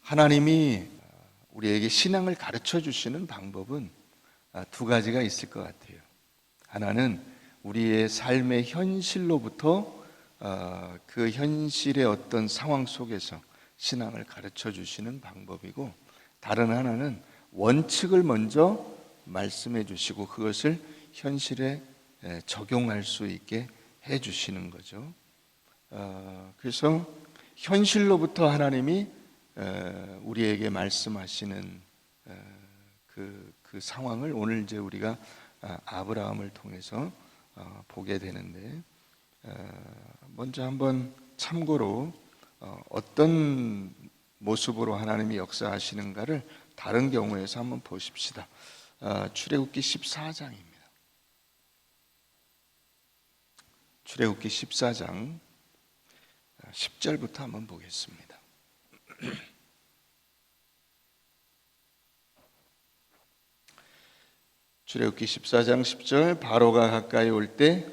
하나님이 우리에게 신앙을 가르쳐 주시는 방법은 두 가지가 있을 것 같아요. 하나는 우리의 삶의 현실로부터 그 현실의 어떤 상황 속에서 신앙을 가르쳐 주시는 방법이고, 다른 하나는 원칙을 먼저 말씀해 주시고 그것을 현실에 적용할 수 있게 해 주시는 거죠. 그래서 현실로부터 하나님이 우리에게 말씀하시는 그 상황을 오늘 이제 우리가 아브라함을 통해서 보게 되는데, 먼저 한번 참고로 어떤 모습으로 하나님이 역사하시는가를 다른 경우에서 한번 보십시다. 출애굽기 14장입니다. 출애굽기 14장 10절부터 한번 보겠습니다. 출애굽기 14장 10절. 바로가 가까이 올 때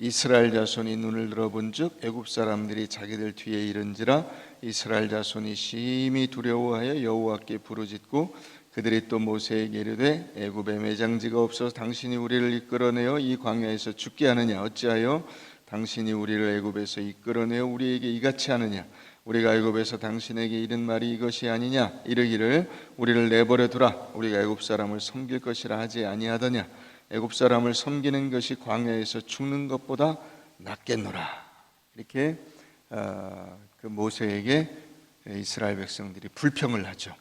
이스라엘 자손이 눈을 들어본즉 애굽 사람들이 자기들 뒤에 이른지라 이스라엘 자손이 심히 두려워하여 여호와께 부르짖고 그들이 또 모세에게 이르되 애굽에 매장지가 없어서 당신이 우리를 이끌어내어 이 광야에서 죽게 하느냐? 어찌하여 당신이 우리를 애굽에서 이끌어내어 우리에게 이같이 하느냐? 우리가 애굽에서 당신에게 이른 말이 이것이 아니냐? 이르기를 우리를 내버려 두라. 우리가 애굽 사람을 섬길 것이라 하지 아니하더냐? 애굽 사람을 섬기는 것이 광야에서 죽는 것보다 낫겠노라. 이렇게 그 모세에게 이스라엘 백성들이 불평을 하죠.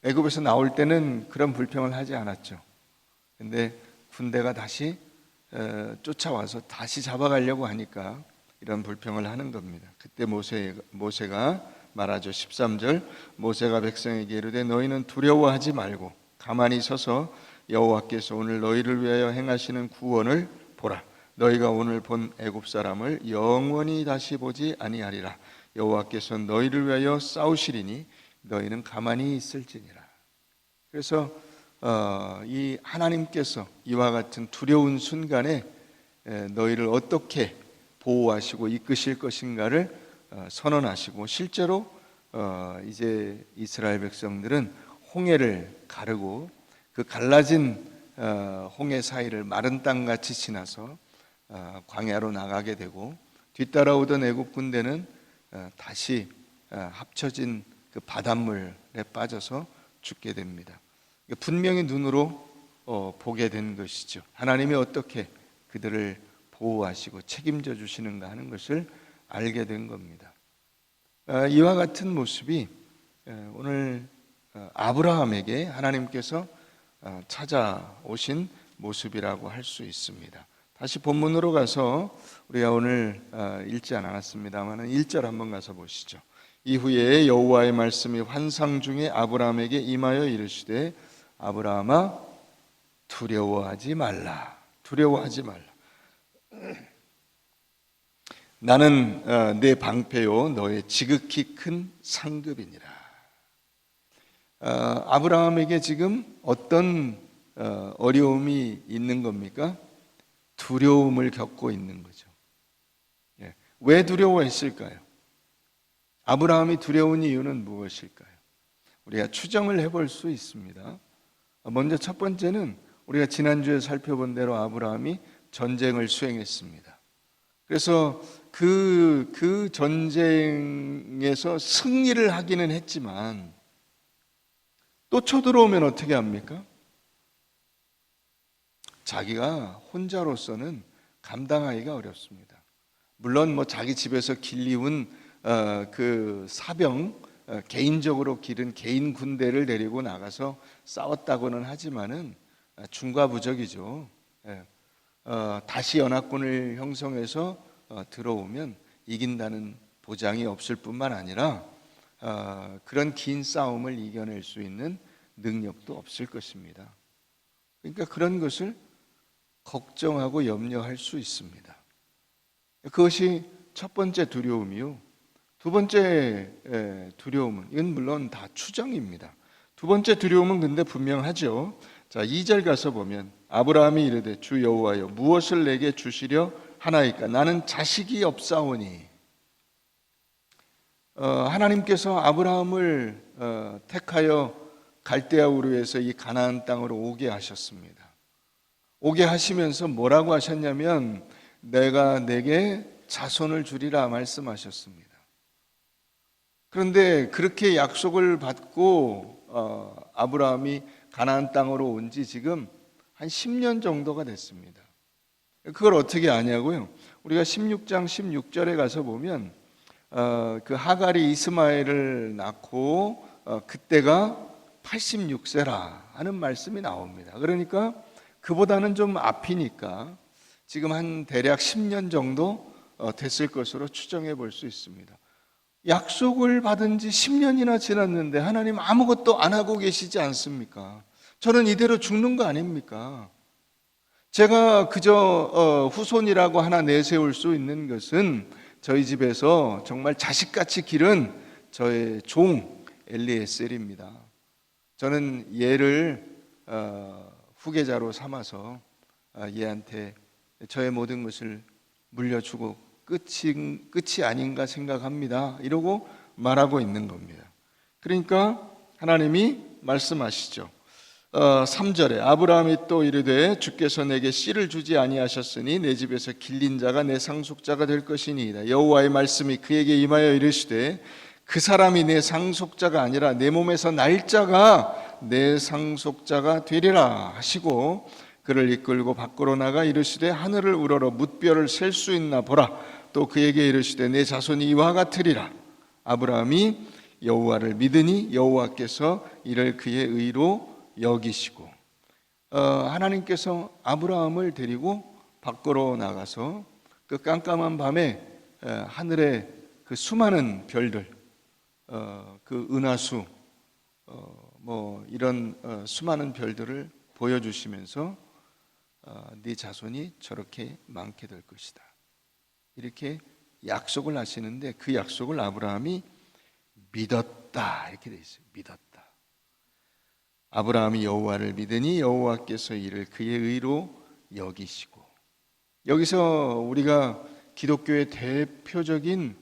애굽에서 나올 때는 그런 불평을 하지 않았죠. 근데 군대가 다시 쫓아와서 다시 잡아가려고 하니까 이런 불평을 하는 겁니다. 그때 모세가 말하죠. 13절. 모세가 백성에게 이르되 너희는 두려워하지 말고 가만히 서서 여호와께서 오늘 너희를 위하여 행하시는 구원을 보라. 너희가 오늘 본 애굽 사람을 영원히 다시 보지 아니하리라. 여호와께서 너희를 위하여 싸우시리니 너희는 가만히 있을지니라. 그래서 이 하나님께서 이와 같은 두려운 순간에 너희를 어떻게 보호하시고 이끄실 것인가를 선언하시고, 실제로 이제 이스라엘 백성들은 홍해를 가르고 그 갈라진 홍해 사이를 마른 땅같이 지나서 광야로 나가게 되고, 뒤따라오던 애굽 군대는 다시 합쳐진 그 바닷물에 빠져서 죽게 됩니다. 분명히 눈으로 보게 된 것이죠. 하나님이 어떻게 그들을 보호하시고 책임져 주시는가 하는 것을 알게 된 겁니다. 이와 같은 모습이 오늘 아브라함에게 하나님께서 찾아오신 모습이라고 할 수 있습니다. 다시 본문으로 가서 우리가 오늘 읽지 않았습니다만 1절 한번 가서 보시죠. 이후에 여호와의 말씀이 환상 중에 아브라함에게 임하여 이르시되 아브라함아 두려워하지 말라. 두려워하지 말라. 나는 내 방패요 너의 지극히 큰 상급이니라. 아브라함에게 지금 어떤 어려움이 있는 겁니까? 두려움을 겪고 있는 거죠. 왜 두려워했을까요? 아브라함이 두려운 이유는 무엇일까요? 우리가 추정을 해볼 수 있습니다. 먼저 첫 번째는 우리가 지난주에 살펴본 대로 아브라함이 전쟁을 수행했습니다. 그래서 그 전쟁에서 승리를 하기는 했지만 또 쳐들어오면 어떻게 합니까? 자기가 혼자로서는 감당하기가 어렵습니다. 물론 뭐 자기 집에서 길리운 그 사병, 개인적으로 기른 개인 군대를 데리고 나가서 싸웠다고는 하지만은 중과부적이죠. 다시 연합군을 형성해서 들어오면 이긴다는 보장이 없을 뿐만 아니라 그런 긴 싸움을 이겨낼 수 있는 능력도 없을 것입니다. 그러니까 그런 것을 걱정하고 염려할 수 있습니다. 그것이 첫 번째 두려움이요. 두 번째 두려움은, 이건 물론 다 추정입니다. 두 번째 두려움은 근데 분명하죠. 자, 2절 가서 보면 아브라함이 이르되 주 여호와여 무엇을 내게 주시려 하나이까? 나는 자식이 없사오니. 하나님께서 아브라함을 택하여 갈대아 우르에서 이 가나안 땅으로 오게 하셨습니다. 오게 하시면서 뭐라고 하셨냐면 내가 내게 자손을 주리라 말씀하셨습니다. 그런데 그렇게 약속을 받고 아브라함이 가나안 땅으로 온 지 지금 한 10년 정도가 됐습니다. 그걸 어떻게 아냐고요? 우리가 16장 16절에 가서 보면 그 하갈이 이스마엘을 낳고 그때가 86세라 하는 말씀이 나옵니다. 그러니까 그보다는 좀 앞이니까 지금 한 대략 10년 정도 됐을 것으로 추정해 볼 수 있습니다. 약속을 받은 지 10년이나 지났는데 하나님 아무것도 안 하고 계시지 않습니까? 저는 이대로 죽는 거 아닙니까? 제가 그저 후손이라고 하나 내세울 수 있는 것은 저희 집에서 정말 자식같이 기른 저의 종 엘리에셀입니다. 저는 얘를 후계자로 삼아서 얘한테 저의 모든 것을 물려주고 끝이 아닌가 생각합니다. 이러고 말하고 있는 겁니다. 그러니까 하나님이 말씀하시죠. 3절에 아브라함이 또 이르되 주께서 내게 씨를 주지 아니하셨으니 내 집에서 길린 자가 내 상속자가 될 것이니이다. 여호와의 말씀이 그에게 임하여 이르시되 그 사람이 내 상속자가 아니라 내 몸에서 날짜가 내 상속자가 되리라 하시고 그를 이끌고 밖으로 나가 이르시되 하늘을 우러러 뭇별을 셀 수 있나 보라. 또 그에게 이르시되 내 자손이 이와 같으리라. 아브라함이 여호와를 믿으니 여호와께서 이를 그의 의로 여기시고 하나님께서 아브라함을 데리고 밖으로 나가서 그 깜깜한 밤에 하늘의 그 수많은 별들, 그 은하수, 뭐 이런 수많은 별들을 보여주시면서 네 자손이 저렇게 많게 될 것이다. 이렇게 약속을 하시는데 그 약속을 아브라함이 믿었다 이렇게 돼 있어요. 믿었다. 아브라함이 여호와를 믿으니 여호와께서 이를 그의 의로 여기시고 여기서 우리가 기독교의 대표적인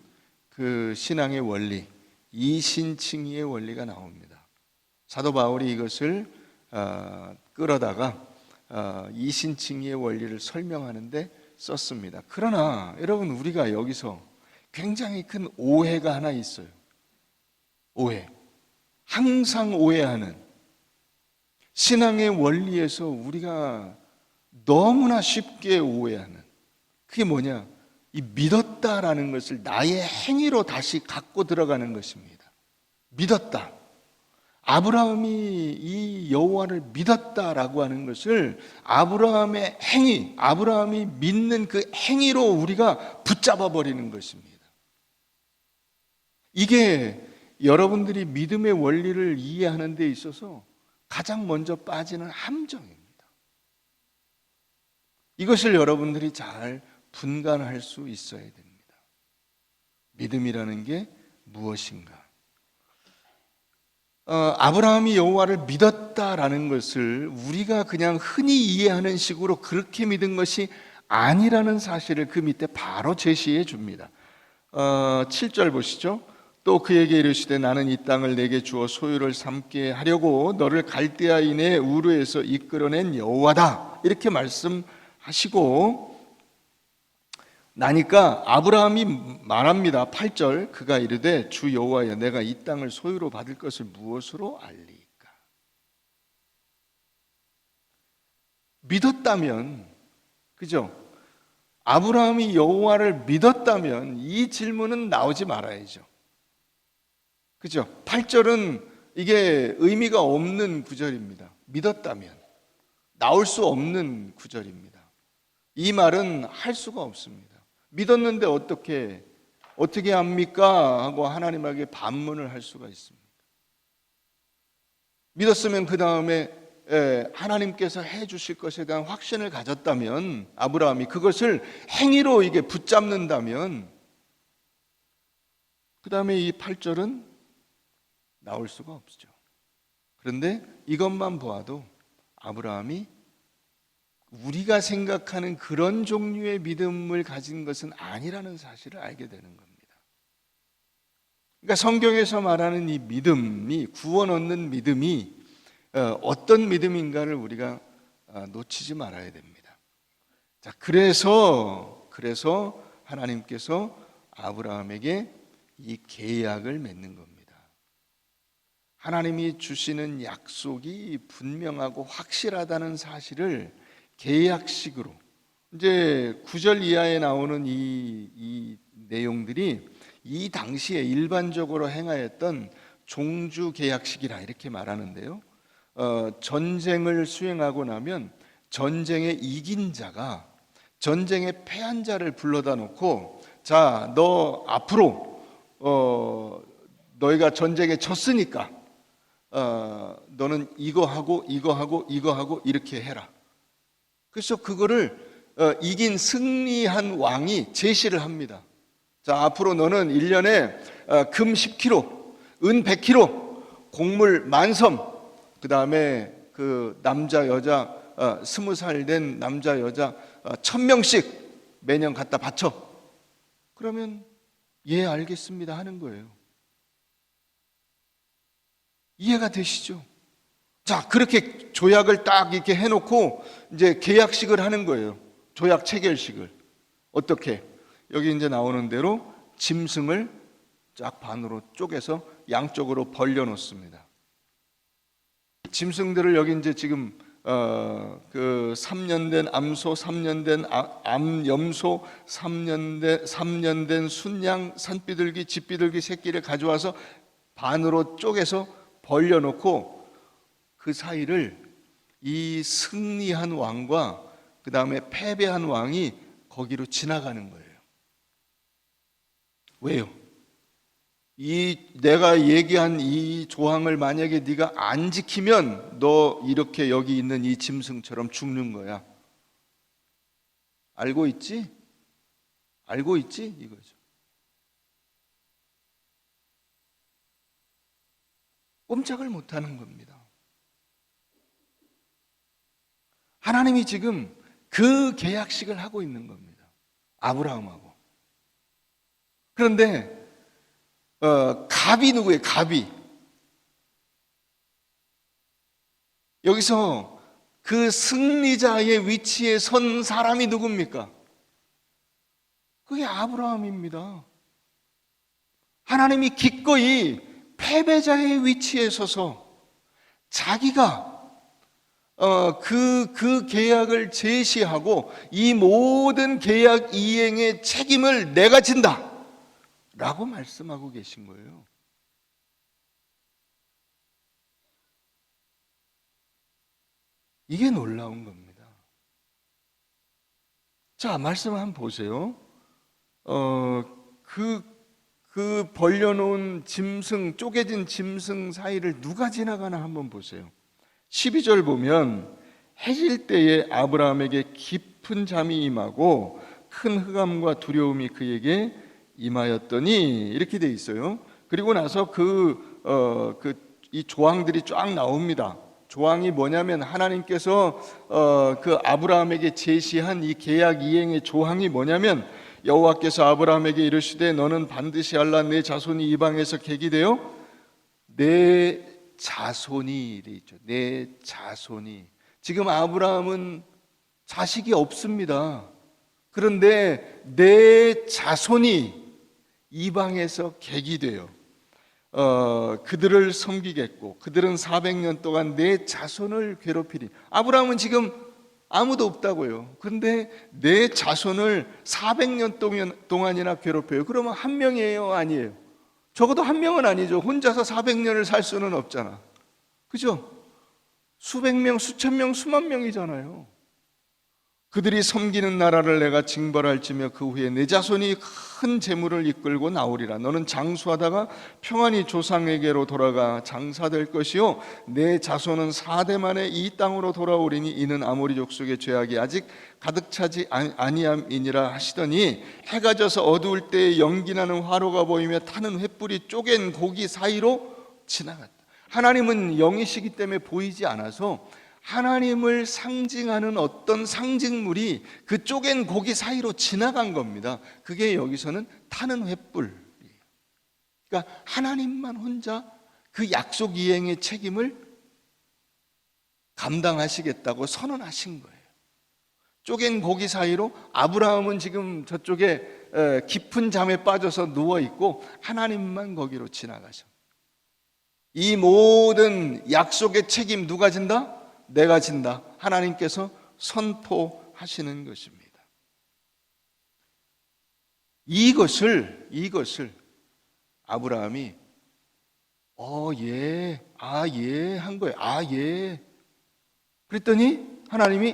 그 신앙의 원리 이신칭의의 원리가 나옵니다. 사도 바울이 이것을 끌어다가 이신칭의의 원리를 설명하는데 썼습니다. 그러나 여러분 우리가 여기서 굉장히 큰 오해가 하나 있어요. 오해. 항상 오해하는 신앙의 원리에서 우리가 너무나 쉽게 오해하는 그게 뭐냐? 이 믿었다라는 것을 나의 행위로 다시 갖고 들어가는 것입니다. 믿었다. 아브라함이 이 여호와를 믿었다라고 하는 것을 아브라함의 행위, 아브라함이 믿는 그 행위로 우리가 붙잡아 버리는 것입니다. 이게 여러분들이 믿음의 원리를 이해하는 데 있어서 가장 먼저 빠지는 함정입니다. 이것을 여러분들이 잘 분간할 수 있어야 됩니다. 믿음이라는 게 무엇인가? 아브라함이 여호와를 믿었다라는 것을 우리가 그냥 흔히 이해하는 식으로 그렇게 믿은 것이 아니라는 사실을 그 밑에 바로 제시해 줍니다. 7절 보시죠. 또 그에게 이르시되 나는 이 땅을 내게 주어 소유를 삼게 하려고 너를 갈대아인의 우르에서 이끌어낸 여호와다. 이렇게 말씀하시고 나니까 아브라함이 말합니다. 8절 그가 이르되 주 여호와여 내가 이 땅을 소유로 받을 것을 무엇으로 알리까? 믿었다면 그죠? 아브라함이 여호와를 믿었다면 이 질문은 나오지 말아야죠. 그죠? 8절은 이게 의미가 없는 구절입니다. 믿었다면 나올 수 없는 구절입니다. 이 말은 할 수가 없습니다. 믿었는데 어떻게 합니까? 하고 하나님에게 반문을 할 수가 있습니다. 믿었으면 그 다음에 하나님께서 해 주실 것에 대한 확신을 가졌다면 아브라함이 그것을 행위로 이게 붙잡는다면 그 다음에 이 8절은 나올 수가 없죠. 그런데 이것만 보아도 아브라함이 우리가 생각하는 그런 종류의 믿음을 가진 것은 아니라는 사실을 알게 되는 겁니다. 그러니까 성경에서 말하는 이 믿음이, 구원 얻는 믿음이 어떤 믿음인가를 우리가 놓치지 말아야 됩니다. 자, 그래서 하나님께서 아브라함에게 이 계약을 맺는 겁니다. 하나님이 주시는 약속이 분명하고 확실하다는 사실을 계약식으로, 이제 9절 이하에 나오는 이 내용들이 이 당시에 일반적으로 행하였던 종주 계약식이라 이렇게 말하는데요. 전쟁을 수행하고 나면 전쟁에 이긴 자가 전쟁에 패한 자를 불러다 놓고, 자, 너 앞으로 너희가 전쟁에 졌으니까 너는 이거 하고 이렇게 해라. 그래서 그거를 이긴 승리한 왕이 제시를 합니다. 자, 앞으로 너는 1년에 금 10kg, 은 100kg, 곡물 만섬, 그 다음에 그 남자 여자 20살 된 남자 여자 1000명씩 매년 갖다 바쳐. 그러면 예, 알겠습니다 하는 거예요. 이해가 되시죠? 자, 그렇게 조약을 딱 이렇게 해놓고 이제 계약식을 하는 거예요. 조약 체결식을. 어떻게? 여기 이제 나오는 대로 짐승을 쫙 반으로 쪼개서 양쪽으로 벌려 놓습니다. 짐승들을 여기 이제 지금 그 3년 된 암소, 3년 된 암염소, 3년 된 순양, 산비둘기, 집비둘기 새끼를 가져와서 반으로 쪼개서 벌려놓고 그 사이를 이 승리한 왕과 그 다음에 패배한 왕이 거기로 지나가는 거예요. 왜요? 내가 얘기한 이 조항을 만약에 네가 안 지키면 너 이렇게 여기 있는 이 짐승처럼 죽는 거야. 알고 있지? 알고 있지? 이거죠. 꼼짝을 못하는 겁니다. 하나님이 지금 그 계약식을 하고 있는 겁니다. 아브라함하고. 그런데 갑이 누구예요? 갑이. 여기서 그 승리자의 위치에 선 사람이 누굽니까? 그게 아브라함입니다. 하나님이 기꺼이 패배자의 위치에 서서 자기가 그 계약을 제시하고 이 모든 계약 이행의 책임을 내가 진다 라고 말씀하고 계신 거예요. 이게 놀라운 겁니다. 자, 말씀 한번 보세요. 그 벌려놓은 짐승, 쪼개진 짐승 사이를 누가 지나가나 한번 보세요. 12절 보면 해질 때에 아브라함에게 깊은 잠이 임하고 큰 흑암과 두려움이 그에게 임하였더니 이렇게 돼 있어요. 그리고 나서 이 조항들이 쫙 나옵니다. 조항이 뭐냐면 하나님께서 그 아브라함에게 제시한 이 계약 이행의 조항이 뭐냐면 여호와께서 아브라함에게 이르시되 너는 반드시 알라 내 자손이 이방에서 계기되어 내 자손이 돼 있죠. 내 자손이. 지금 아브라함은 자식이 없습니다. 그런데 내 자손이 이방에서 계기되어 그들을 섬기겠고 그들은 400년 동안 내 자손을 괴롭히리. 아브라함은 지금 아무도 없다고요. 그런데 내 자손을 400년 동안이나 괴롭혀요. 그러면 한 명이에요? 아니에요? 적어도 한 명은 아니죠. 혼자서 400년을 살 수는 없잖아. 그죠? 수백 명, 수천 명, 수만 명이잖아요. 그들이 섬기는 나라를 내가 징벌할지며 그 후에 내 자손이 큰 재물을 이끌고 나오리라. 너는 장수하다가 평안히 조상에게로 돌아가 장사될 것이요 내 자손은 4대 만에 이 땅으로 돌아오리니 이는 아모리 족속의 죄악이 아직 가득 차지 아니함이니라 하시더니 해가 져서 어두울 때에 연기나는 화로가 보이며 타는 횃불이 쪼갠 고기 사이로 지나갔다. 하나님은 영이시기 때문에 보이지 않아서 하나님을 상징하는 어떤 상징물이 그 쪼갠 고기 사이로 지나간 겁니다. 그게 여기서는 타는 횃불. 그러니까 하나님만 혼자 그 약속 이행의 책임을 감당하시겠다고 선언하신 거예요. 쪼갠 고기 사이로 아브라함은 지금 저쪽에 깊은 잠에 빠져서 누워 있고 하나님만 거기로 지나가셔. 이 모든 약속의 책임 누가 진다? 내가 진다. 하나님께서 선포하시는 것입니다. 이것을 아브라함이 예 한 거예요. 예. 그랬더니 하나님이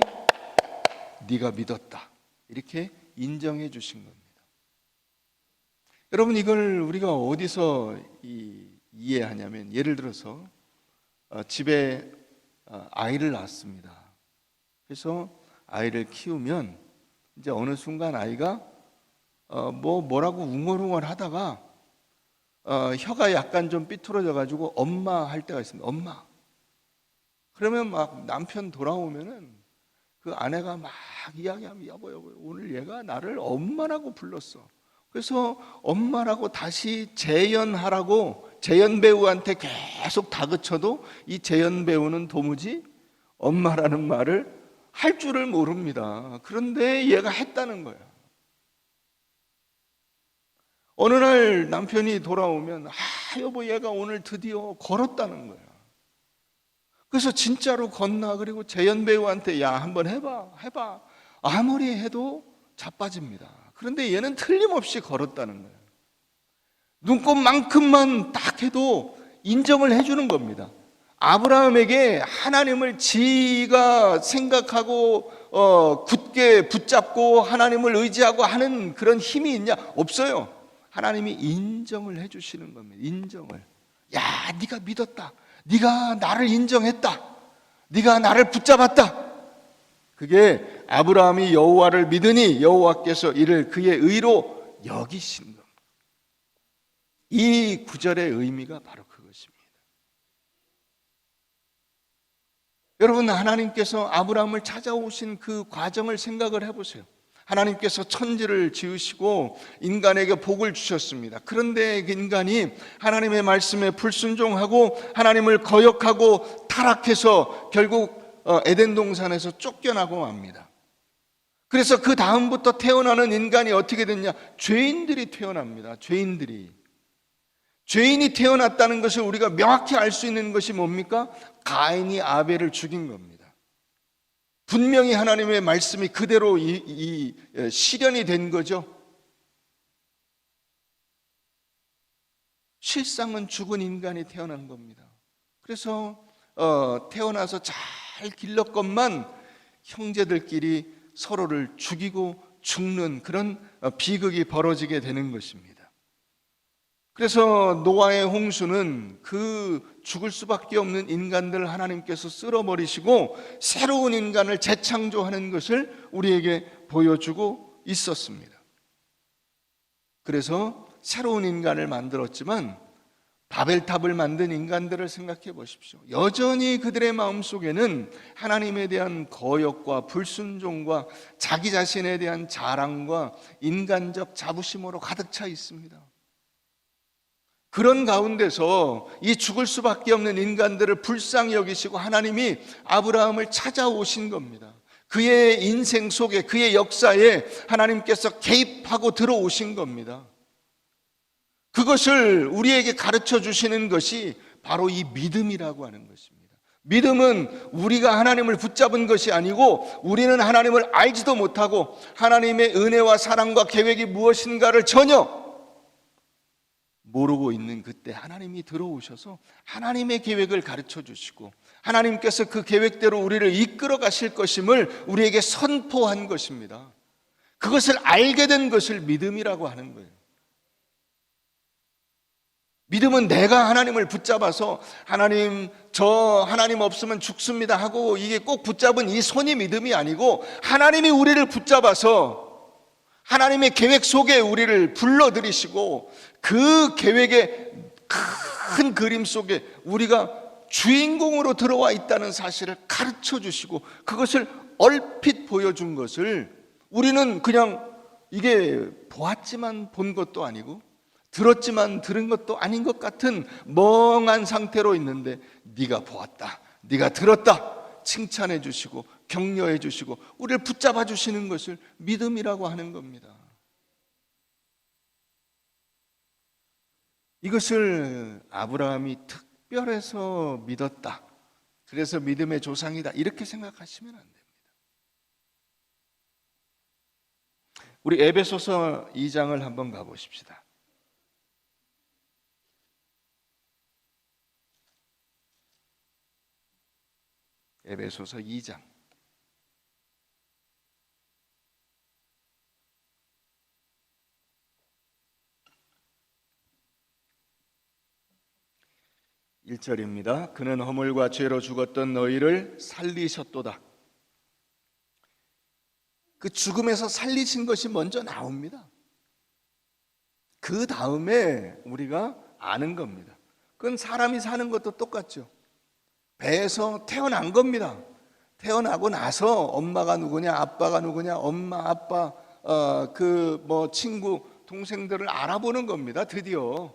네가 믿었다, 이렇게 인정해 주신 겁니다. 여러분, 이걸 우리가 어디서 이해하냐면, 예를 들어서 집에 아이를 낳았습니다. 그래서 아이를 키우면 이제 어느 순간 아이가 뭐라고 웅얼웅얼 하다가 혀가 약간 좀 삐뚤어져 가지고 엄마 할 때가 있습니다. 엄마. 그러면 막 남편 돌아오면은 그 아내가 막 이야기하면 여보 오늘 얘가 나를 엄마라고 불렀어. 그래서 엄마라고 다시 재연하라고 재연 배우한테 계속 다그쳐도 이 재연 배우는 도무지 엄마라는 말을 할 줄을 모릅니다. 그런데 얘가 했다는 거예요. 어느 날 남편이 돌아오면 여보 얘가 오늘 드디어 걸었다는 거예요. 그래서 진짜로 걷나? 그리고 재연 배우한테 야 한번 해봐. 아무리 해도 자빠집니다. 그런데 얘는 틀림없이 걸었다는 거예요. 눈곱만큼만 딱 해도 인정을 해주는 겁니다. 아브라함에게 하나님을 지가 생각하고 굳게 붙잡고 하나님을 의지하고 하는 그런 힘이 있냐? 없어요. 하나님이 인정을 해주시는 겁니다. 인정을. 야, 네가 믿었다. 네가 나를 인정했다. 네가 나를 붙잡았다. 그게 아브라함이 여호와를 믿으니 여호와께서 이를 그의 의로 여기신 겁니다. 이 구절의 의미가 바로 그것입니다. 여러분, 하나님께서 아브라함을 찾아오신 그 과정을 생각을 해보세요. 하나님께서 천지를 지으시고 인간에게 복을 주셨습니다. 그런데 인간이 하나님의 말씀에 불순종하고 하나님을 거역하고 타락해서 결국 에덴 동산에서 쫓겨나고 맙니다. 그래서 그 다음부터 태어나는 인간이 어떻게 됐냐? 죄인들이 태어납니다. 죄인이 태어났다는 것을 우리가 명확히 알 수 있는 것이 뭡니까? 가인이 아벨을 죽인 겁니다. 분명히 하나님의 말씀이 그대로 실현이 된 거죠. 실상은 죽은 인간이 태어난 겁니다. 그래서 태어나서 잘 길렀건만 형제들끼리 서로를 죽이고 죽는 그런 비극이 벌어지게 되는 것입니다. 그래서 노아의 홍수는 그 죽을 수밖에 없는 인간들을 하나님께서 쓸어버리시고 새로운 인간을 재창조하는 것을 우리에게 보여주고 있었습니다. 그래서 새로운 인간을 만들었지만 바벨탑을 만든 인간들을 생각해 보십시오. 여전히 그들의 마음속에는 하나님에 대한 거역과 불순종과 자기 자신에 대한 자랑과 인간적 자부심으로 가득 차 있습니다. 그런 가운데서 이 죽을 수밖에 없는 인간들을 불쌍히 여기시고 하나님이 아브라함을 찾아오신 겁니다. 그의 인생 속에, 그의 역사에 하나님께서 개입하고 들어오신 겁니다. 그것을 우리에게 가르쳐 주시는 것이 바로 이 믿음이라고 하는 것입니다. 믿음은 우리가 하나님을 붙잡은 것이 아니고 우리는 하나님을 알지도 못하고 하나님의 은혜와 사랑과 계획이 무엇인가를 전혀 모르고 있는 그때 하나님이 들어오셔서 하나님의 계획을 가르쳐 주시고 하나님께서 그 계획대로 우리를 이끌어 가실 것임을 우리에게 선포한 것입니다. 그것을 알게 된 것을 믿음이라고 하는 거예요. 믿음은 내가 하나님을 붙잡아서 하나님, 저 하나님 없으면 죽습니다 하고 이게 꼭 붙잡은 이 손이 믿음이 아니고 하나님이 우리를 붙잡아서 하나님의 계획 속에 우리를 불러들이시고 그 계획의 큰 그림 속에 우리가 주인공으로 들어와 있다는 사실을 가르쳐 주시고 그것을 얼핏 보여준 것을 우리는 그냥 이게 보았지만 본 것도 아니고 들었지만 들은 것도 아닌 것 같은 멍한 상태로 있는데 네가 보았다, 네가 들었다 칭찬해 주시고 격려해 주시고 우리를 붙잡아 주시는 것을 믿음이라고 하는 겁니다. 이것을 아브라함이 특별해서 믿었다, 그래서 믿음의 조상이다, 이렇게 생각하시면 안 됩니다. 우리 에베소서 2장을 한번 가보십시다. 에베소서 2장 1절입니다. 그는 허물과 죄로 죽었던 너희를 살리셨도다. 그 죽음에서 살리신 것이 먼저 나옵니다. 그 다음에 우리가 아는 겁니다. 그건 사람이 사는 것도 똑같죠. 배에서 태어난 겁니다. 태어나고 나서 엄마가 누구냐, 아빠가 누구냐, 엄마, 아빠, 친구, 동생들을 알아보는 겁니다. 드디어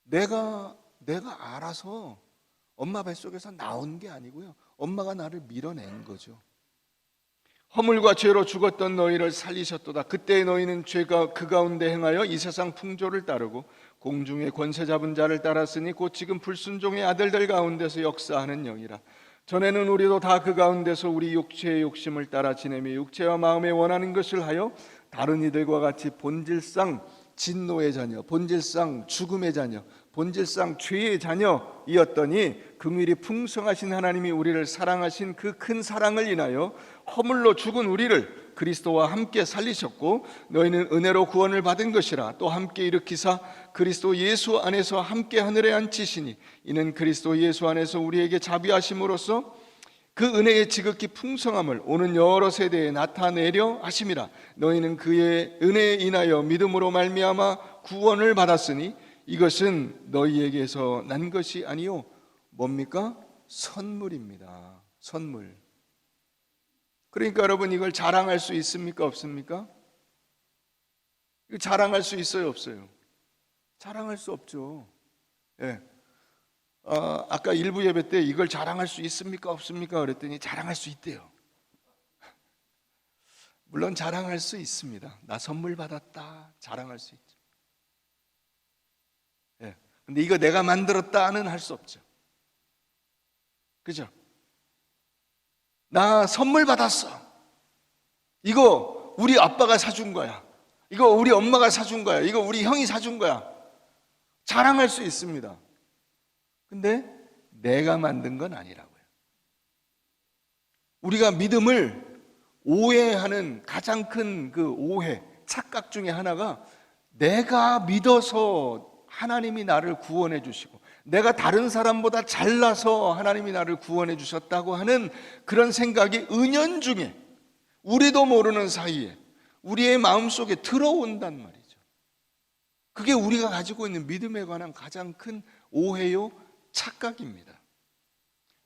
내가 알아서 엄마 뱃속에서 나온 게 아니고요, 엄마가 나를 밀어낸 거죠. 허물과 죄로 죽었던 너희를 살리셨도다. 그때 너희는 죄가 그 가운데 행하여 이 세상 풍조를 따르고 공중의 권세 잡은 자를 따랐으니 곧 지금 불순종의 아들들 가운데서 역사하는 영이라. 전에는 우리도 다 그 가운데서 우리 육체의 욕심을 따라 지내며 육체와 마음에 원하는 것을 하여 다른 이들과 같이 본질상 진노의 자녀, 본질상 죽음의 자녀, 본질상 죄의 자녀이었더니 긍휼이 풍성하신 하나님이 우리를 사랑하신 그 큰 사랑을 인하여 허물로 죽은 우리를 그리스도와 함께 살리셨고 너희는 은혜로 구원을 받은 것이라. 또 함께 일으키사 그리스도 예수 안에서 함께 하늘에 앉히시니 이는 그리스도 예수 안에서 우리에게 자비하심으로써 그 은혜의 지극히 풍성함을 오는 여러 세대에 나타내려 하심이라. 너희는 그의 은혜에 인하여 믿음으로 말미암아 구원을 받았으니 이것은 너희에게서 난 것이 아니요 뭡니까? 선물입니다. 선물. 그러니까 여러분, 이걸 자랑할 수 있습니까? 없습니까? 이거 자랑할 수 있어요? 없어요? 자랑할 수 없죠. 예. 아까 일부 예배 때 이걸 자랑할 수 있습니까? 없습니까? 그랬더니 자랑할 수 있대요. 물론 자랑할 수 있습니다. 나 선물 받았다, 자랑할 수 있죠. 예. 근데 이거 내가 만들었다는 할 수 없죠. 그죠? 나 선물 받았어. 이거 우리 아빠가 사준 거야. 이거 우리 엄마가 사준 거야. 이거 우리 형이 사준 거야. 자랑할 수 있습니다. 근데 내가 만든 건 아니라고요. 우리가 믿음을 오해하는 가장 큰 그 오해, 착각 중에 하나가 내가 믿어서 하나님이 나를 구원해 주시고 내가 다른 사람보다 잘나서 하나님이 나를 구원해 주셨다고 하는 그런 생각이 은연중에 우리도 모르는 사이에 우리의 마음속에 들어온단 말이죠. 그게 우리가 가지고 있는 믿음에 관한 가장 큰 오해요, 착각입니다.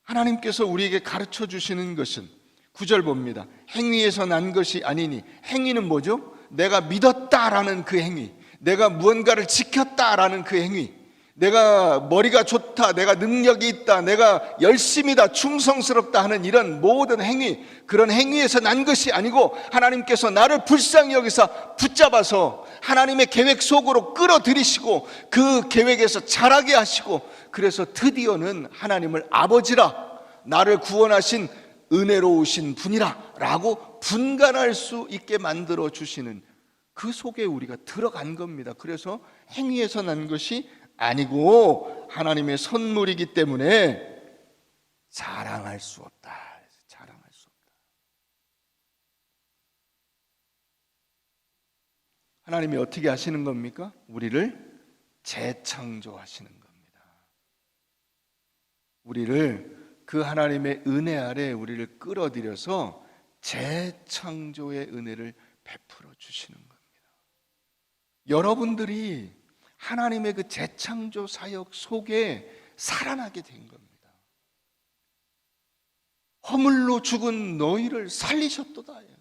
하나님께서 우리에게 가르쳐 주시는 것은 9절 봅니다. 행위에서 난 것이 아니니. 행위는 뭐죠? 내가 믿었다라는 그 행위, 내가 무언가를 지켰다라는 그 행위, 내가 머리가 좋다, 내가 능력이 있다, 내가 열심이다, 충성스럽다 하는 이런 모든 행위, 그런 행위에서 난 것이 아니고 하나님께서 나를 불쌍히 여기서 붙잡아서 하나님의 계획 속으로 끌어들이시고 그 계획에서 자라게 하시고, 그래서 드디어는 하나님을 아버지라, 나를 구원하신 은혜로우신 분이라 라고 분간할 수 있게 만들어 주시는 그 속에 우리가 들어간 겁니다. 그래서 행위에서 난 것이 아니고 하나님의 선물이기 때문에 자랑할 수 없다. 자랑할 수 없다. 하나님이 어떻게 하시는 겁니까? 우리를 재창조하시는 겁니다. 우리를 그 하나님의 은혜 아래 우리를 끌어들여서 재창조의 은혜를 베풀어 주시는 겁니다. 여러분들이 하나님의 그 재창조 사역 속에 살아나게 된 겁니다. 허물로 죽은 너희를 살리셨도다예요.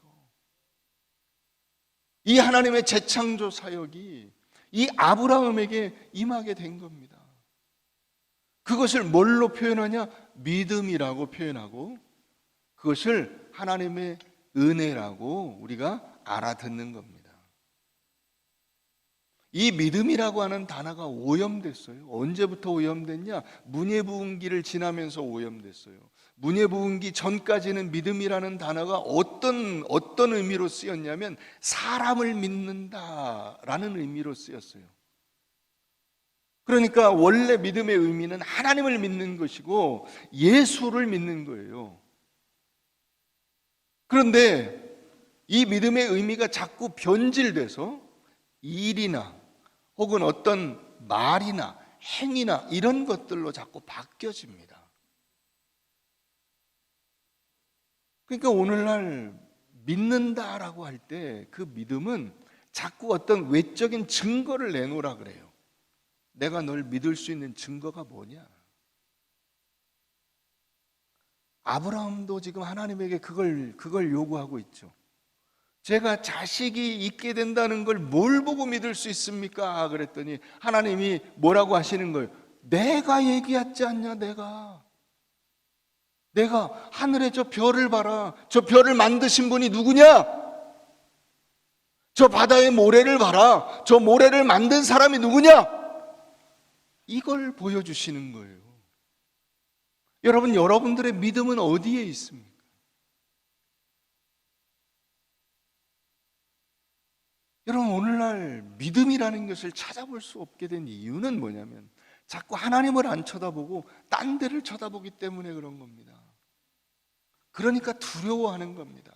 이 하나님의 재창조 사역이 이 아브라함에게 임하게 된 겁니다. 그것을 뭘로 표현하냐? 믿음이라고 표현하고 그것을 하나님의 은혜라고 우리가 알아듣는 겁니다. 이 믿음이라고 하는 단어가 오염됐어요. 언제부터 오염됐냐? 문예부흥기를 지나면서 오염됐어요. 문예부흥기 전까지는 믿음이라는 단어가 어떤 의미로 쓰였냐면 사람을 믿는다라는 의미로 쓰였어요. 그러니까 원래 믿음의 의미는 하나님을 믿는 것이고 예수를 믿는 거예요. 그런데 이 믿음의 의미가 자꾸 변질돼서 일이나 혹은 어떤 말이나 행위나 이런 것들로 자꾸 바뀌어집니다. 그러니까 오늘날 믿는다라고 할 때 그 믿음은 자꾸 어떤 외적인 증거를 내놓으라 그래요. 내가 널 믿을 수 있는 증거가 뭐냐? 아브라함도 지금 하나님에게 그걸 요구하고 있죠. 제가 자식이 있게 된다는 걸 뭘 보고 믿을 수 있습니까? 그랬더니 하나님이 뭐라고 하시는 거예요? 내가 얘기하지 않냐? 내가 하늘에 저 별을 봐라. 저 별을 만드신 분이 누구냐? 저 바다의 모래를 봐라. 저 모래를 만든 사람이 누구냐? 이걸 보여주시는 거예요. 여러분, 여러분들의 믿음은 어디에 있습니까? 여러분, 오늘날 믿음이라는 것을 찾아볼 수 없게 된 이유는 뭐냐면 자꾸 하나님을 안 쳐다보고 딴 데를 쳐다보기 때문에 그런 겁니다. 그러니까 두려워하는 겁니다.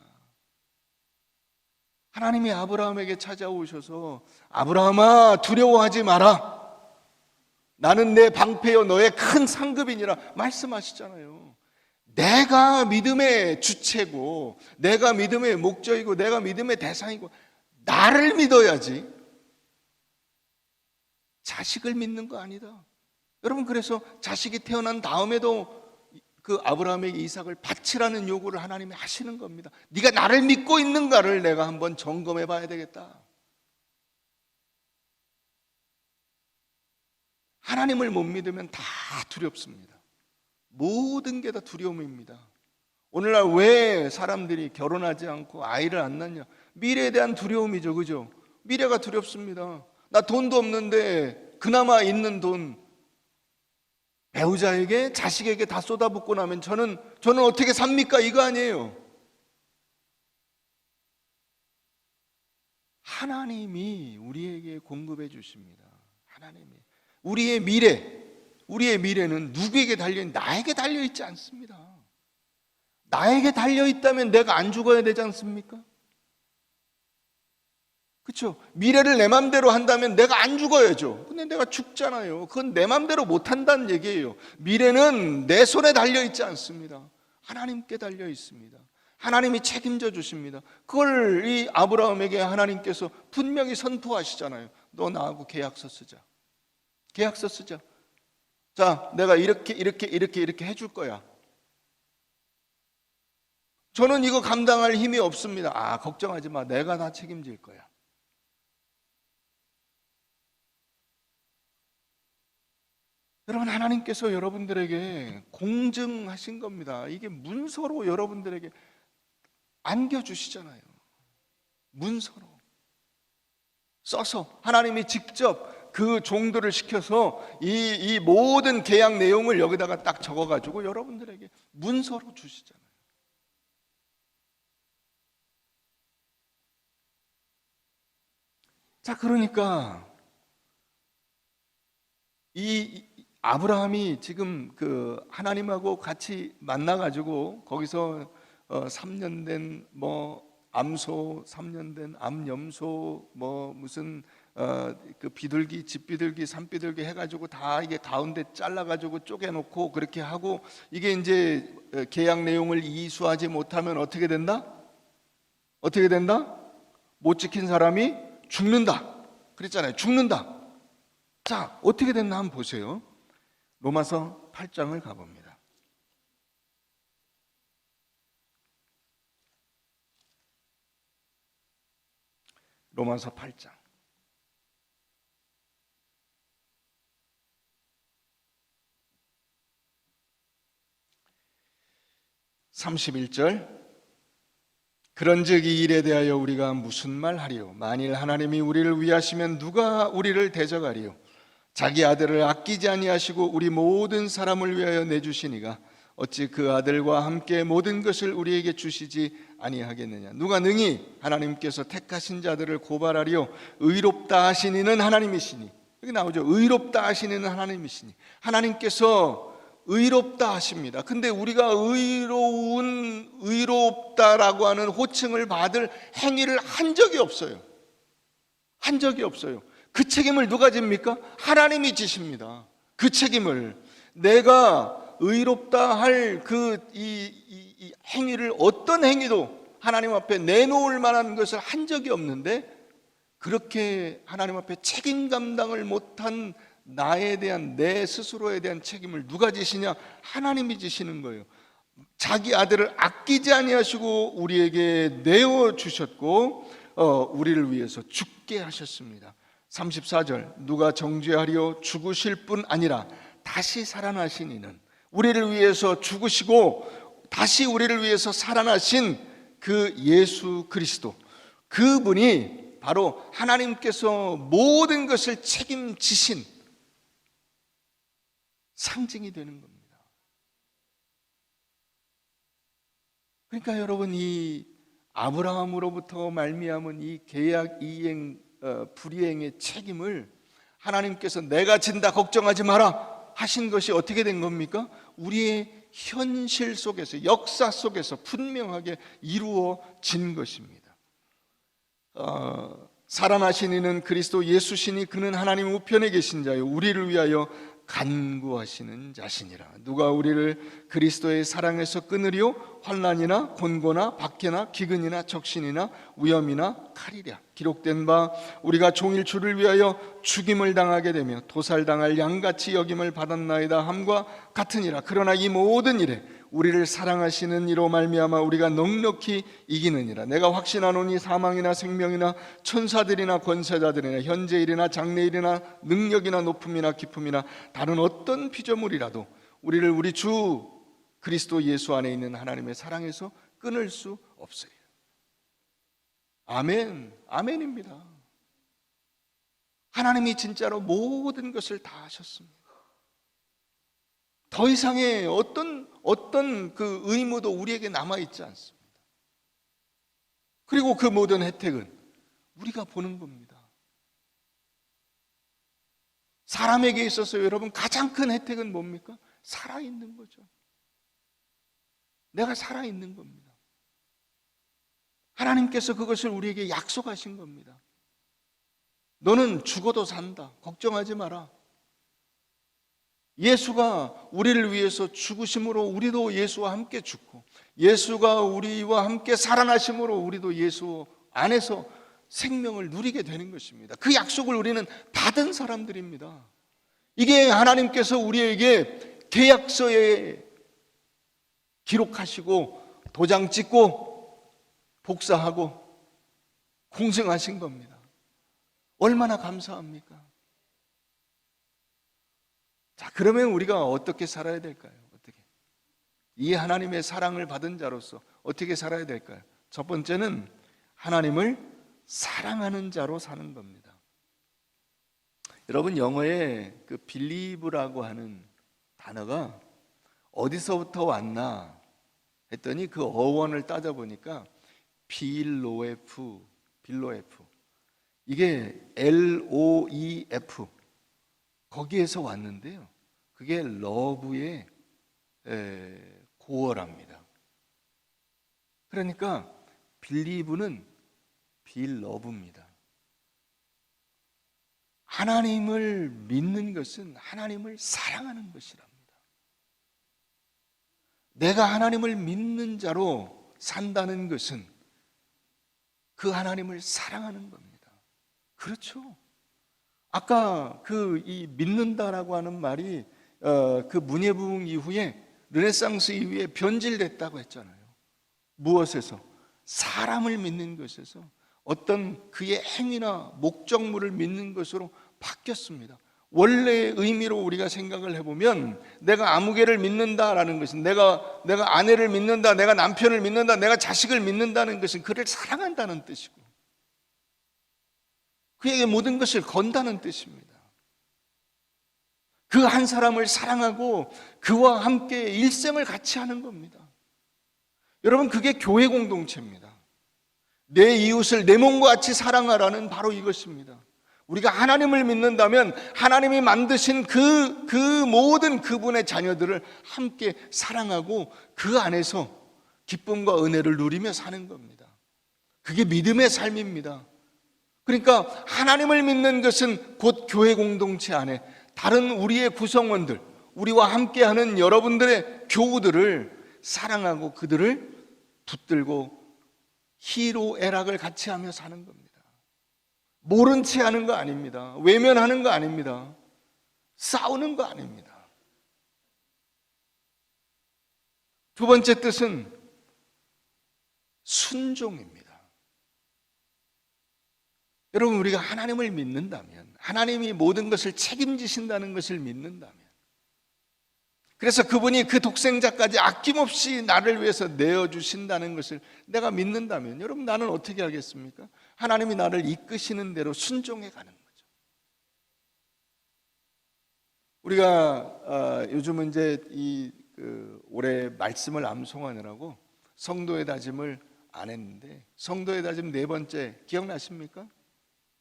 하나님이 아브라함에게 찾아오셔서 아브라함아 두려워하지 마라. 나는 내 방패요 너의 큰 상급이니라 말씀하시잖아요. 내가 믿음의 주체고 내가 믿음의 목적이고 내가 믿음의 대상이고 나를 믿어야지 자식을 믿는 거 아니다. 여러분, 그래서 자식이 태어난 다음에도 그 아브라함에게 이삭을 바치라는 요구를 하나님이 하시는 겁니다. 네가 나를 믿고 있는가를 내가 한번 점검해 봐야 되겠다. 하나님을 못 믿으면 다 두렵습니다. 모든 게 다 두려움입니다. 오늘날 왜 사람들이 결혼하지 않고 아이를 안 낳냐? 미래에 대한 두려움이죠. 그죠? 미래가 두렵습니다. 나 돈도 없는데 그나마 있는 돈 배우자에게 자식에게 다 쏟아붓고 나면 저는 어떻게 삽니까? 이거 아니에요. 하나님이 우리에게 공급해 주십니다. 하나님이 우리의 미래는 누구에게 달려있는 나에게 달려있지 않습니다. 나에게 달려있다면 내가 안 죽어야 되지 않습니까? 그렇죠? 미래를 내 맘대로 한다면 내가 안 죽어야죠. 근데 내가 죽잖아요. 그건 내 맘대로 못 한다는 얘기예요. 미래는 내 손에 달려있지 않습니다. 하나님께 달려있습니다. 하나님이 책임져 주십니다. 그걸 이 아브라함에게 하나님께서 분명히 선포하시잖아요. 너 나하고 계약서 쓰자. 계약서 쓰자. 자, 내가 이렇게 해줄 거야. 저는 이거 감당할 힘이 없습니다. 아, 걱정하지 마. 내가 다 책임질 거야. 여러분, 하나님께서 여러분들에게 공증하신 겁니다. 이게 문서로 여러분들에게 안겨주시잖아요. 문서로 써서 하나님이 직접 그 종들을 시켜서 이 모든 계약 내용을 여기다가 딱 적어가지고 여러분들에게 문서로 주시잖아요. 자, 그러니까 이 아브라함이 지금 그 하나님하고 같이 만나가지고 거기서 3년 된 암소, 3년 된 암염소, 무슨 그 비둘기, 집비둘기, 산비둘기 해가지고 다 이게 가운데 잘라가지고 쪼개놓고 그렇게 하고 이게 이제 계약 내용을 이수하지 못하면 어떻게 된다? 어떻게 된다? 못 지킨 사람이 죽는다. 그랬잖아요. 죽는다. 자, 어떻게 됐나 한번 보세요. 로마서 8장을 가봅니다. 로마서 8장 31절 그런즉 이 일에 대하여 우리가 무슨 말하리요? 만일 하나님이 우리를 위하시면 누가 우리를 대적하리요? 자기 아들을 아끼지 아니하시고 우리 모든 사람을 위하여 내주시니가 어찌 그 아들과 함께 모든 것을 우리에게 주시지 아니하겠느냐? 누가 능히 하나님께서 택하신 자들을 고발하리요? 의롭다 하신 이는 하나님이시니. 여기 나오죠. 의롭다 하신 이는 하나님이시니. 하나님께서 의롭다 하십니다. 근데 우리가 의롭다라고 하는 호칭을 받을 행위를 한 적이 없어요. 한 적이 없어요. 그 책임을 누가 집니까? 하나님이 지십니다. 그 책임을. 내가 의롭다 할 이 행위를 어떤 행위도 하나님 앞에 내놓을 만한 것을 한 적이 없는데, 그렇게 하나님 앞에 책임 감당을 못한 나에 대한, 내 스스로에 대한 책임을 누가 지시냐? 하나님이 지시는 거예요. 자기 아들을 아끼지 아니하시고 우리에게 내어주셨고 우리를 위해서 죽게 하셨습니다. 34절 누가 정죄하리요? 죽으실 뿐 아니라 다시 살아나신 이는, 우리를 위해서 죽으시고 다시 우리를 위해서 살아나신 그 예수 그리스도, 그분이 바로 하나님께서 모든 것을 책임지신 상징이 되는 겁니다. 그러니까 여러분, 이 아브라함으로부터 말미암은 이 계약 이행 불이행의 책임을 하나님께서 내가 진다 걱정하지 마라 하신 것이 어떻게 된 겁니까? 우리의 현실 속에서, 역사 속에서 분명하게 이루어진 것입니다. 살아나신 이는 그리스도 예수시니 그는 하나님 우편에 계신 자요 우리를 위하여 간구하시는 자시니라. 누가 우리를 그리스도의 사랑에서 끊으리요? 환난이나 곤고나 박해나 기근이나 적신이나 위험이나 칼이랴. 기록된 바 우리가 종일 주를 위하여 죽임을 당하게 되며 도살당할 양같이 여김을 받았나이다 함과 같으니라. 그러나 이 모든 일에 우리를 사랑하시는 이로 말미암아 우리가 넉넉히 이기느니라. 내가 확신하노니 사망이나 생명이나 천사들이나 권세자들이나 현재일이나 장래일이나 능력이나 높음이나 깊음이나 다른 어떤 피조물이라도 우리를 우리 주 그리스도 예수 안에 있는 하나님의 사랑에서 끊을 수 없어요. 아멘, 아멘입니다. 하나님이 진짜로 모든 것을 다 하셨습니다. 더 이상의 어떤 그 의무도 우리에게 남아있지 않습니다. 그리고 그 모든 혜택은 우리가 보는 겁니다. 사람에게 있어서 여러분 가장 큰 혜택은 뭡니까? 살아있는 거죠. 내가 살아있는 겁니다. 하나님께서 그것을 우리에게 약속하신 겁니다. 너는 죽어도 산다. 걱정하지 마라. 예수가 우리를 위해서 죽으심으로 우리도 예수와 함께 죽고, 예수가 우리와 함께 살아나심으로 우리도 예수 안에서 생명을 누리게 되는 것입니다. 그 약속을 우리는 받은 사람들입니다. 이게 하나님께서 우리에게 계약서에 기록하시고 도장 찍고 복사하고 공생하신 겁니다. 얼마나 감사합니까? 자, 그러면 우리가 어떻게 살아야 될까요? 어떻게? 이 하나님의 사랑을 받은 자로서 어떻게 살아야 될까요? 첫 번째는 하나님을 사랑하는 자로 사는 겁니다. 여러분, 영어에 그 believe라고 하는 단어가 어디서부터 왔나 했더니 그 어원을 따져보니까 빌로에프, 이게 LOEF 거기에서 왔는데요, 그게 러브의 고어랍니다. 그러니까 빌리브는 빌러브입니다. 하나님을 믿는 것은 하나님을 사랑하는 것이랍니다. 내가 하나님을 믿는 자로 산다는 것은 그 하나님을 사랑하는 겁니다. 그렇죠? 아까 이 믿는다라고 하는 말이 그 문예부흥 이후에, 르네상스 이후에 변질됐다고 했잖아요. 무엇에서? 사람을 믿는 것에서. 어떤 그의 행위나 목적물을 믿는 것으로 바뀌었습니다. 원래의 의미로 우리가 생각을 해보면 내가 아무개를 믿는다라는 것은 내가 아내를 믿는다, 내가 남편을 믿는다, 내가 자식을 믿는다는 것은 그를 사랑한다는 뜻이고 그에게 모든 것을 건다는 뜻입니다. 그 한 사람을 사랑하고 그와 함께 일생을 같이 하는 겁니다. 여러분, 그게 교회 공동체입니다. 내 이웃을 내 몸과 같이 사랑하라는 바로 이것입니다. 우리가 하나님을 믿는다면 하나님이 만드신 그 모든 그분의 자녀들을 함께 사랑하고 그 안에서 기쁨과 은혜를 누리며 사는 겁니다. 그게 믿음의 삶입니다. 그러니까 하나님을 믿는 것은 곧 교회 공동체 안에 다른 우리의 구성원들, 우리와 함께하는 여러분들의 교우들을 사랑하고 그들을 붙들고 희로애락을 같이 하며 사는 겁니다. 모른 채 하는 거 아닙니다. 외면하는 거 아닙니다. 싸우는 거 아닙니다. 두 번째 뜻은 순종입니다. 여러분, 우리가 하나님을 믿는다면, 하나님이 모든 것을 책임지신다는 것을 믿는다면, 그래서 그분이 그 독생자까지 아낌없이 나를 위해서 내어주신다는 것을 내가 믿는다면, 여러분, 나는 어떻게 하겠습니까? 하나님이 나를 이끄시는 대로 순종해 가는 거죠. 우리가 요즘은 이제 올해 말씀을 암송하느라고 성도의 다짐을 안 했는데, 성도의 다짐 네 번째 기억나십니까?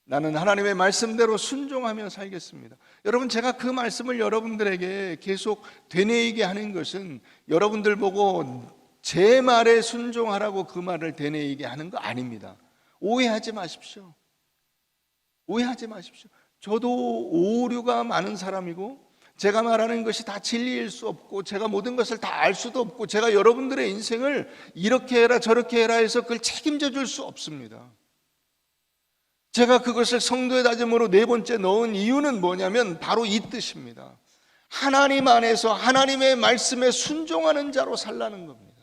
나는 하나님의 말씀대로 순종하며 살겠습니다. 여러분, 제가 그 말씀을 여러분들에게 계속 되뇌이게 하는 것은 여러분들 보고 제 말에 순종하라고 그 말을 되뇌이게 하는 거 아닙니다. 오해하지 마십시오. 오해하지 마십시오. 저도 오류가 많은 사람이고 제가 말하는 것이 다 진리일 수 없고 제가 모든 것을 다 알 수도 없고 제가 여러분들의 인생을 이렇게 해라 저렇게 해라 해서 그걸 책임져 줄 수 없습니다. 제가 그것을 성도의 다짐으로 네 번째 넣은 이유는 뭐냐면 바로 이 뜻입니다. 하나님 안에서 하나님의 말씀에 순종하는 자로 살라는 겁니다.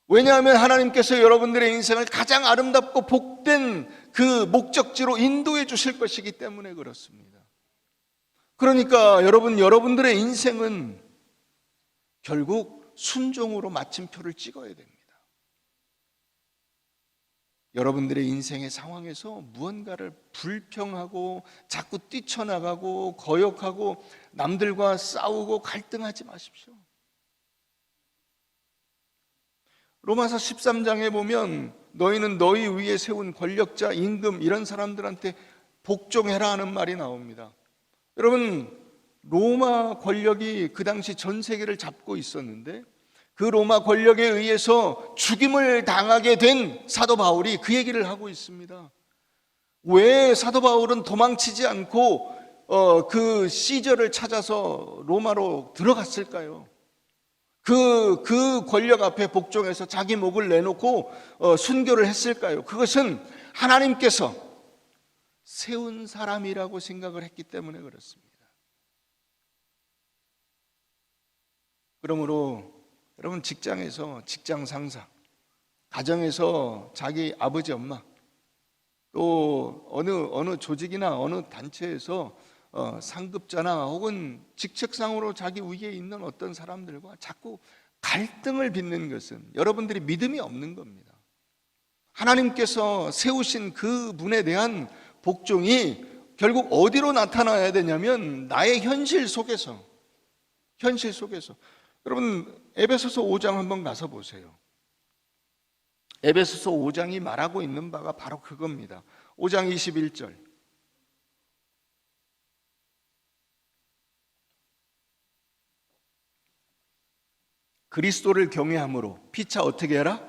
왜냐하면 하나님께서 여러분들의 인생을 가장 아름답고 복된 그 목적지로 인도해 주실 것이기 때문에 그렇습니다. 그러니까 여러분들의 인생은 결국 순종으로 마침표를 찍어야 됩니다. 여러분들의 인생의 상황에서 무언가를 불평하고 자꾸 뛰쳐나가고 거역하고 남들과 싸우고 갈등하지 마십시오. 로마서 13장에 보면 너희는 너희 위에 세운 권력자, 임금 이런 사람들한테 복종해라 하는 말이 나옵니다. 여러분, 로마 권력이 그 당시 전 세계를 잡고 있었는데 그 로마 권력에 의해서 죽임을 당하게 된 사도 바울이 그 얘기를 하고 있습니다. 왜 사도 바울은 도망치지 않고 그 시저를 찾아서 로마로 들어갔을까요? 그 권력 앞에 복종해서 자기 목을 내놓고 순교를 했을까요? 그것은 하나님께서 세운 사람이라고 생각을 했기 때문에 그렇습니다. 그러므로 여러분, 직장에서 직장 상사, 가정에서 자기 아버지 엄마, 또 어느 조직이나 어느 단체에서 상급자나 혹은 직책상으로 자기 위에 있는 어떤 사람들과 자꾸 갈등을 빚는 것은 여러분들이 믿음이 없는 겁니다. 하나님께서 세우신 그 분에 대한 복종이 결국 어디로 나타나야 되냐면 나의 현실 속에서. 여러분, 에베소서 5장 한번 가서 보세요. 에베소서 5장이 말하고 있는 바가 바로 그겁니다. 5장 21절. 그리스도를 경외함으로 피차 어떻게 해라?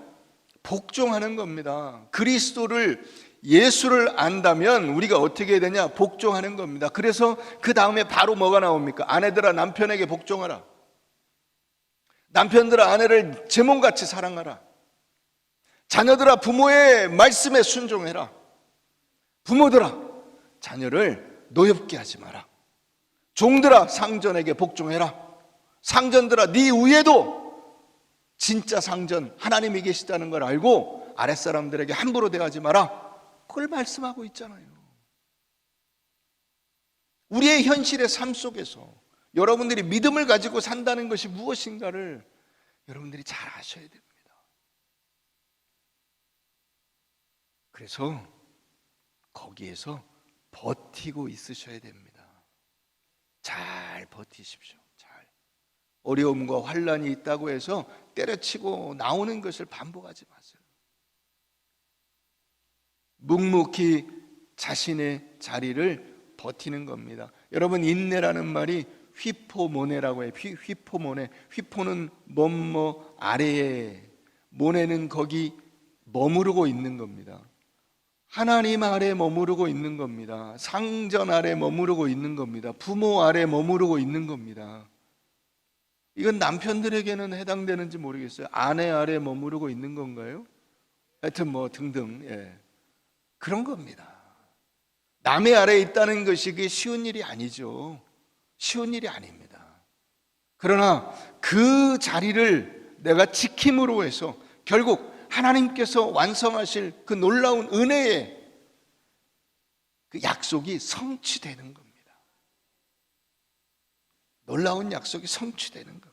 복종하는 겁니다. 예수를 안다면 우리가 어떻게 해야 되냐? 복종하는 겁니다. 그래서 그 다음에 바로 뭐가 나옵니까? 아내들아 남편에게 복종하라. 남편들아 아내를 제 몸같이 사랑하라. 자녀들아 부모의 말씀에 순종해라. 부모들아 자녀를 노엽게 하지 마라. 종들아 상전에게 복종해라. 상전들아 네 위에도 진짜 상전 하나님이 계시다는 걸 알고 아랫사람들에게 함부로 대하지 마라. 그걸 말씀하고 있잖아요. 우리의 현실의 삶 속에서 여러분들이 믿음을 가지고 산다는 것이 무엇인가를 여러분들이 잘 아셔야 됩니다. 그래서 거기에서 버티고 있으셔야 됩니다. 잘 버티십시오. 잘. 어려움과 환란이 있다고 해서 때려치고 나오는 것을 반복하지 마세요. 묵묵히 자신의 자리를 버티는 겁니다. 여러분, 인내라는 말이 휘포모네라고 해요. 휘포모네. 휘포는 뭐뭐 아래에, 모네는 거기 머무르고 있는 겁니다. 하나님 아래 머무르고 있는 겁니다. 상전 아래 머무르고 있는 겁니다. 부모 아래 머무르고 있는 겁니다. 이건 남편들에게는 해당되는지 모르겠어요. 아내 아래 머무르고 있는 건가요? 하여튼 뭐 등등, 예. 그런 겁니다. 남의 아래에 있다는 것이 그게 쉬운 일이 아니죠. 쉬운 일이 아닙니다. 그러나 그 자리를 내가 지킴으로 해서 결국 하나님께서 완성하실 그 놀라운 은혜의 그 약속이 성취되는 겁니다. 놀라운 약속이 성취되는 겁니다.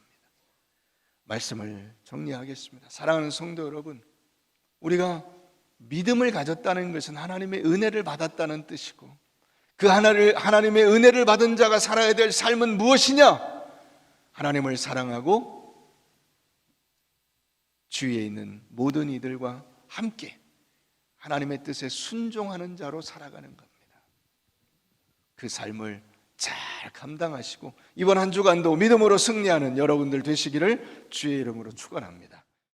말씀을 정리하겠습니다. 사랑하는 성도 여러분, 우리가 믿음을 가졌다는 것은 하나님의 은혜를 받았다는 뜻이고, 그 하나님의 은혜를 받은 자가 살아야 될 삶은 무엇이냐? 하나님을 사랑하고 주위에 있는 모든 이들과 함께 하나님의 뜻에 순종하는 자로 살아가는 겁니다. 그 삶을 잘 감당하시고 이번 한 주간도 믿음으로 승리하는 여러분들 되시기를 주의 이름으로 축원합니다.